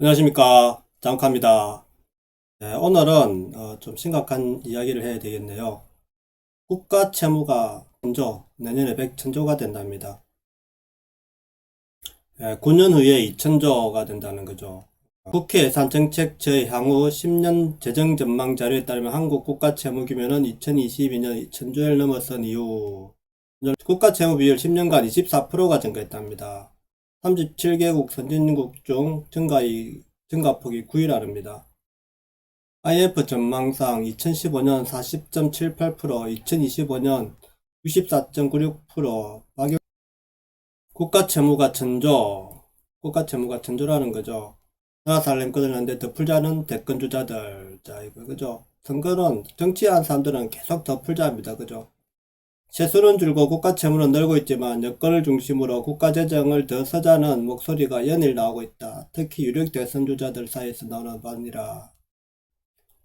안녕하십니까, 장욱합니다. 네, 오늘은 좀 심각한 이야기를 해야 되겠네요. 국가 채무가 천조, 내년에 100천조가 된답니다. 9년 후에 2천조가 된다는 거죠. 국회 예산정책처의 향후 10년 재정 전망 자료에 따르면 한국 국가 채무 규모는 2022년 2천조를 넘어선 이후 국가 채무 비율 10년간 24%가 증가했답니다. 37개국 선진국 중 증가폭이 9위랍니다. IF 전망상 2015년 40.78%, 2025년 64.96%, 국가 채무가 천조, 국가 채무가 천조라는 거죠. 나라 살림 끊었는데 더 풀자는 대권 주자들. 자, 이거, 그죠? 선거는, 정치한 사람들은 계속 더 풀자입니다. 그죠? 세수는 줄고 국가 채무는 늘고 있지만 여건을 중심으로 국가 재정을 더 쓰자는 목소리가 연일 나오고 있다. 특히 유력 대선 주자들 사이에서 나오는 바니라.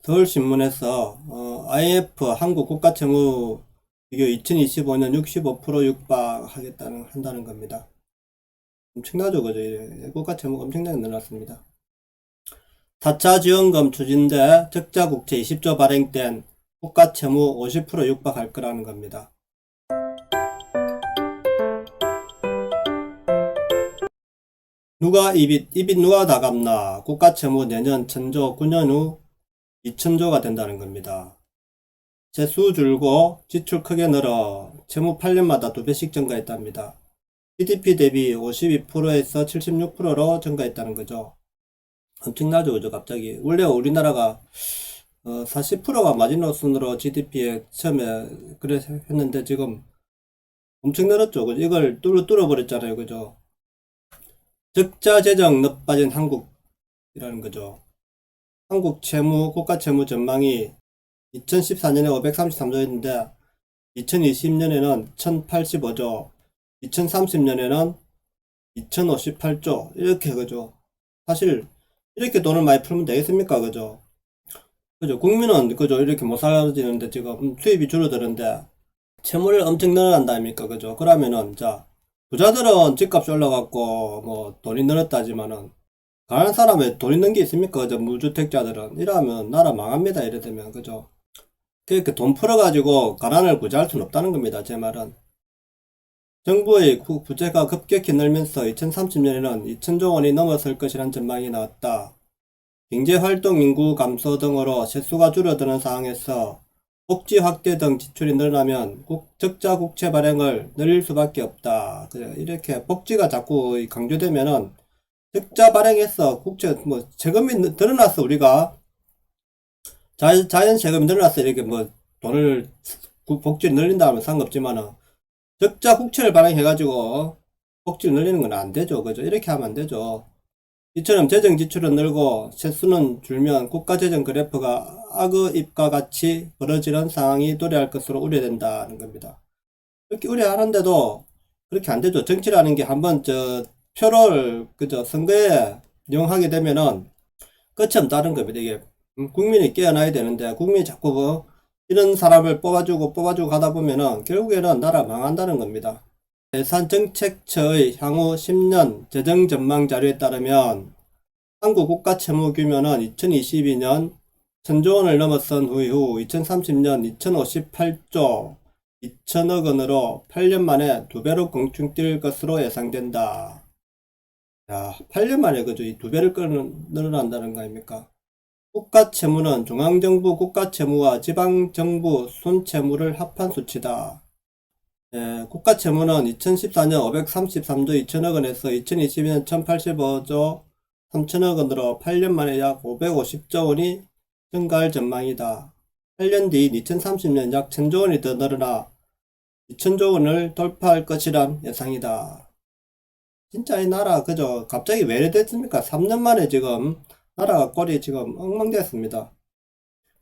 서울신문에서 IF 한국 국가채무 비교 2025년 65% 한다는 겁니다. 엄청나죠, 그죠? 국가채무가 엄청나게 늘어났습니다. 4차 지원금 추진돼 적자국채 20조 발행된 국가채무 50% 육박할 거라는 겁니다. 이빚 누가 다 갚나? 국가채무 내년 천조, 9년 후 2천조가 된다는 겁니다. 세수 줄고 지출 크게 늘어 채무 8년마다 2배씩 증가했답니다. GDP 대비 52%에서 76%로 증가했다는 거죠. 엄청나죠, 그죠? 갑자기. 원래 우리나라가 40%가 마지노선으로 GDP에 처음에 그래 했는데 지금 엄청 늘었죠. 그죠? 이걸 뚫어버렸잖아요. 그죠? 적자 재정 늪빠진 한국이라는 거죠. 한국 국가 채무 전망이 2014년에 533조였는데 2020년에는 1085조, 2030년에는 2058조 이렇게 그죠. 사실 이렇게 돈을 많이 풀면 되겠습니까? 그죠? 그죠? 국민은 그죠? 이렇게 못 살아지는데 지금 수입이 줄어드는데 채무를 엄청 늘어난다 아닙니까? 그죠? 그러면은 자 부자들은 집값이 올라갔고 뭐 돈이 늘었다지만은 가난한 사람에 돈 있는 게 있습니까? 그죠? 무주택자들은 이러면 나라 망합니다. 이래 되면 그죠? 그렇게 돈 풀어가지고 가난을 구제할 수는 없다는 겁니다. 제 말은. 정부의 부채가 급격히 늘면서 2030년에는 2천조 원이 넘어설 것이란 전망이 나왔다. 경제활동 인구 감소 등으로 세수가 줄어드는 상황에서 복지 확대 등 지출이 늘어나면 적자 국채 발행을 늘릴 수밖에 없다. 이렇게 복지가 자꾸 강조되면은 적자 발행해서 국채 세금이 늘어났어 우리가 자연 세금이 늘어났어 이렇게 돈을 복지를 늘린다 하면 상관없지만은 적자 국채를 발행해가지고 복지를 늘리는 건 안 되죠. 그죠? 이렇게 하면 안 되죠. 이처럼 재정 지출은 늘고 세수는 줄면 국가 재정 그래프가 악의입과 같이 벌어지는 상황이 도래할 것으로 우려된다는 겁니다. 이렇게 우려하는데도 그렇게 안 되죠. 정치라는 게 한번 표를 그저 선거에 이용하게 되면은 끝이 없다는 겁니다. 이게 국민이 깨어나야 되는데 국민이 자꾸 이런 사람을 뽑아주고 가다 보면은 결국에는 나라 망한다는 겁니다. 예산정책처의 향후 10년 재정 전망 자료에 따르면 한국 국가 채무 규모는 2022년 1000조 원을 넘어선 후 2030년 2058조 2천억 원으로 8년 만에 2배로 공중뛸 것으로 예상된다. 야, 8년 만에 그죠? 이 2배를 늘어난다는 거 아닙니까? 국가 채무는 중앙정부 국가 채무와 지방정부 순채무를 합한 수치다. 국가 채무는 2014년 533조 2천억 원에서 2022년 1085조 3천억 원으로 8년 만에 약 550조 원이 증가할 전망이다. 8년 뒤인 2030년 약 1000조 원이 더 늘어나 2000조 원을 돌파할 것이란 예상이다. 진짜 이 나라 그저 갑자기 왜 이래 됐습니까? 3년 만에 지금 나라가 꼴이 지금 엉망됐습니다.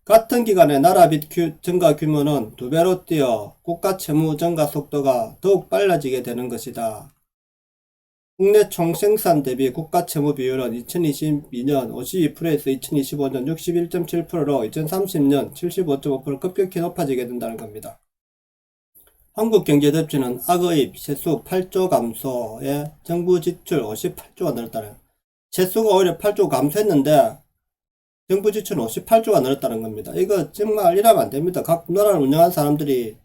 같은 기간에 나라 빚 증가 규모는 2배로 뛰어 국가 채무 증가 속도가 더욱 빨라지게 되는 것이다. 국내 총생산 대비 국가 채무 비율은 2022년 52%에서 2025년 61.7%로 2030년 75.5% 급격히 높아지게 된다는 겁니다. 한국경제협회는 악의입 세수 8조 감소에 정부 지출 58조가 늘었다는 세수가 오히려 8조 감소했는데 정부 지출은 58조가 늘었다는 겁니다. 이거 정말 이러면 안 됩니다. 각 나라를 운영한 사람들이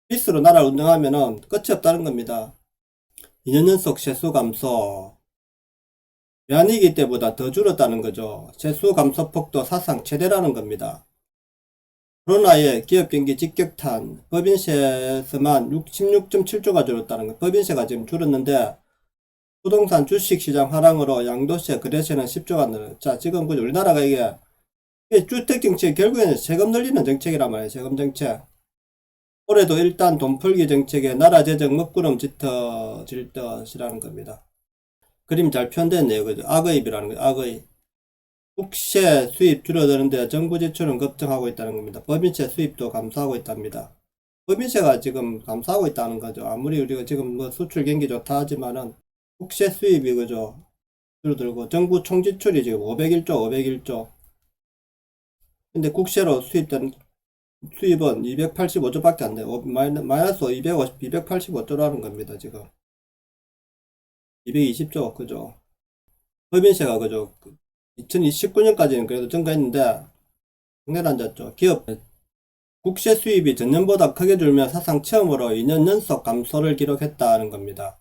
빚으로 나라를 운영하면은 끝이 없다는 겁니다. 2년 연속 세수 감소. 외환위기 때보다 더 줄었다는 거죠. 세수 감소 폭도 사상 최대라는 겁니다. 코로나에 기업 경기 직격탄, 법인세에서만 16.7조가 줄었다는 거. 법인세가 지금 줄었는데 부동산 주식시장 하락으로 양도세, 거래세는 10조가 늘어요. 자, 지금 우리나라가 이게 주택정책 결국에는 세금 늘리는 정책이란 말이에요. 세금 정책. 올해도 일단 돈풀기 정책에 나라 재정 먹구름 짙어질 것이라는 겁니다. 그림 잘 표현됐네요. 그죠? 악의입이라는 거죠. 악의. 국세 수입 줄어드는데 정부 지출은 급증하고 있다는 겁니다. 법인세 수입도 감소하고 있답니다. 법인세가 지금 감소하고 있다는 거죠. 아무리 우리가 지금 뭐 수출 경기 좋다 하지만은 국세 수입이 그죠? 줄어들고 정부 총지출이 지금 501조. 근데 국세로 수입된 수입은 285조밖에 안 돼요. 마이너스 285조라는 겁니다. 지금 220조 그죠? 법인세가 그죠? 2029년까지는 그래도 증가했는데 국내로 앉았죠. 기업 국세 수입이 전년보다 크게 줄며 사상 처음으로 2년 연속 감소를 기록했다는 겁니다.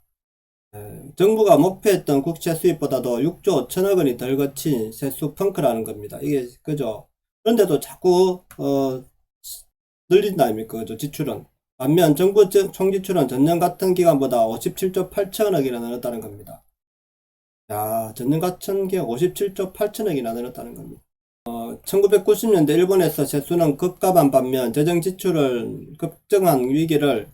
정부가 목표했던 국채 수입보다도 6조 5천억 원이 덜 거친 세수 펑크라는 겁니다. 이게 그죠? 그런데도 자꾸 늘린다 아닙니까? 그죠? 지출은. 반면 정부 총지출은 전년 같은 기간보다 57조 8천억이나 늘었다는 겁니다. 야, 전년 같은 기간 57조 8천억이나 늘었다는 겁니다. 1990년대 일본에서 세수는 급감한 반면 재정 지출을 급증한 위기를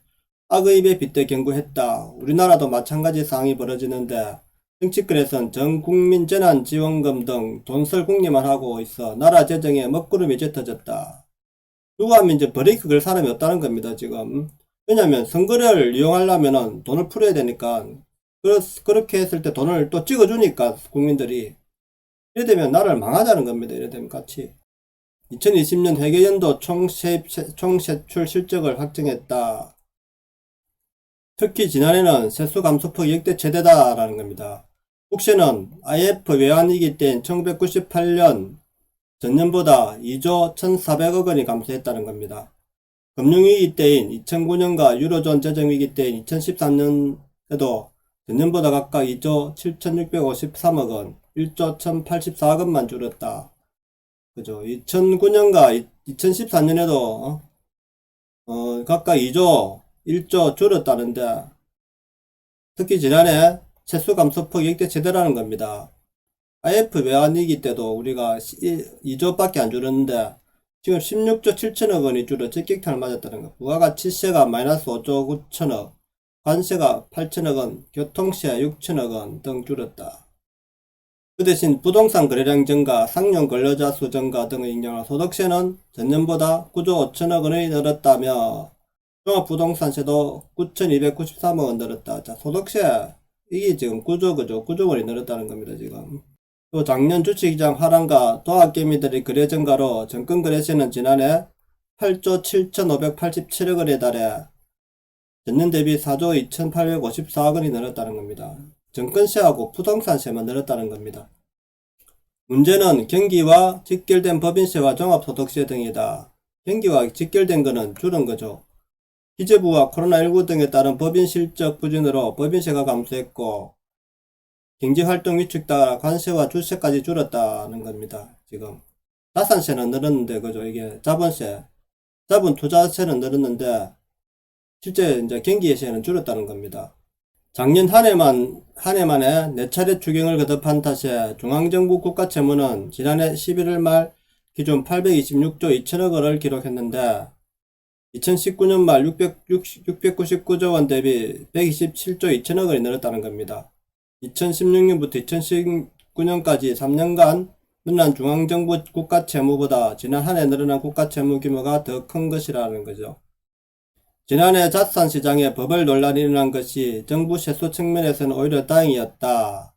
악의입에 빗대 경고했다. 우리나라도 마찬가지 상황이 벌어지는데 정치권에선 전국민 재난지원금 등 돈쓸 궁리만 하고 있어 나라 재정에 먹구름이 짙어졌다. 누가 하면 이제 브레이크 걸 사람이 없다는 겁니다, 지금. 왜냐면 선거를 이용하려면은 돈을 풀어야 되니까 그렇게 했을 때 돈을 또 찍어주니까 국민들이 이래 되면 나라를 망하자는 겁니다. 이래 되면 같이 2020년 회계연도 총세출 실적을 확정했다. 특히 지난해는 세수 감소폭이 역대 최대다라는 겁니다. 국세는 IF 외환위기 때인 1998년 전년보다 2조 1,400억 원이 감소했다는 겁니다. 금융위기 때인 2009년과 유로존 재정위기 때인 2013년에도 전년보다 각각 2조 7,653억 원, 1조 1,084억 원만 줄었다. 그죠? 2009년과 2014년에도 각각 2조 1조 줄었다는데 특히 지난해 세수 감소폭이 역대 최대라는 겁니다. IF 외환위기 때도 우리가 2조밖에 안 줄었는데 지금 16조 7천억 원이 줄어 직격탄을 맞았다는 거. 부가가치세가 마이너스 5조 9천억, 관세가 8천억 원, 교통세 6천억 원 등 줄었다. 그 대신 부동산 거래량 증가, 상용 근로자 수 증가 등의 영향으로 소득세는 전년보다 9조 5천억 원이 늘었다며 종합부동산세도 9,293억 원 늘었다. 자, 소득세 이게 지금 9조 원이 늘었다는 겁니다. 지금. 또 작년 주식시장 하락과 도합개미들의 거래 증가로 정권거래세는 지난해 8조 7,587억 원에 달해 전년 대비 4조 2,854억 원이 늘었다는 겁니다. 정권세하고 부동산세만 늘었다는 겁니다. 문제는 경기와 직결된 법인세와 종합소득세 등이다. 경기와 직결된 거는 줄은 거죠. 기재부와 코로나19 등에 따른 법인 실적 부진으로 법인세가 감소했고 경제활동 위축 따라 관세와 주세까지 줄었다는 겁니다. 지금 자산세는 늘었는데 그죠? 이게 자본세, 자본 투자세는 늘었는데 실제 이제 경기세는 줄었다는 겁니다. 작년 한 해만에 4차례 추경을 거듭한 탓에 중앙정부 국가채무는 지난해 11월 말 기준 826조 2천억 원을 기록했는데 2019년 말 699조 원 대비 127조 2천억 원이 늘었다는 겁니다. 2016년부터 2019년까지 3년간 늘어난 중앙정부 국가채무보다 지난 한 해 늘어난 국가채무 규모가 더 큰 것이라는 거죠. 지난해 자산시장에 버블 논란이 일어난 것이 정부 세수 측면에서는 오히려 다행이었다.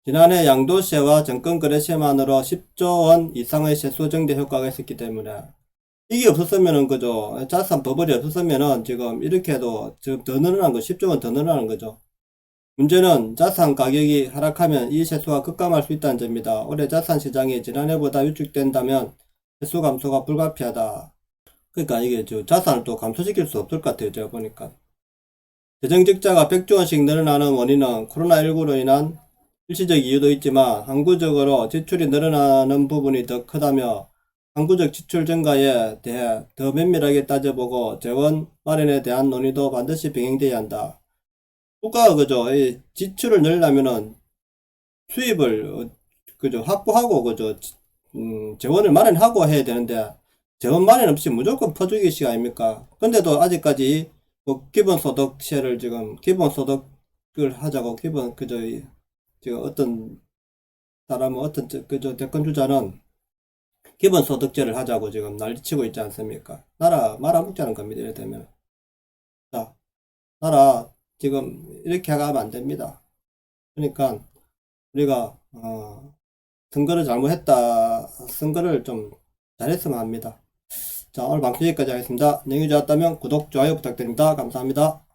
지난해 양도세와 정권거래세만으로 10조 원 이상의 세수 정대 효과가 있었기 때문에 이게 없었으면은 그죠. 자산 버블이 없었으면은 지금 이렇게 해도 더 늘어난 거 10조 원 더 늘어나는 거죠. 문제는 자산 가격이 하락하면 이 세수가 급감할 수 있다는 점입니다. 올해 자산 시장이 지난해보다 위축된다면 세수 감소가 불가피하다. 그러니까 이게 자산을 또 감소시킬 수 없을 것 같아요. 제가 보니까. 재정적자가 100조 원씩 늘어나는 원인은 코로나19로 인한 일시적 이유도 있지만 항구적으로 지출이 늘어나는 부분이 더 크다며 항구적 지출 증가에 대해 더 면밀하게 따져보고 재원 마련에 대한 논의도 반드시 병행돼야 한다. 국가가 이 지출을 늘려면은 수입을 확보하고 재원을 마련하고 해야 되는데 재원 마련 없이 무조건 퍼주기식 아닙니까? 근데도 아직까지 뭐 기본소득세를 지금 기본소득을 하자고 지금 어떤 사람은 대권 주자는 기본소득제를 하자고 지금 난리치고 있지 않습니까? 나라 말아먹자는 겁니다. 이래 되면 자, 나라 지금 이렇게 가면 안 됩니다. 그러니까 우리가 선거를 잘못했다. 선거를 좀 잘했으면 합니다. 자, 오늘 방송 여기까지 하겠습니다. 내용이 좋았다면 구독, 좋아요 부탁드립니다. 감사합니다.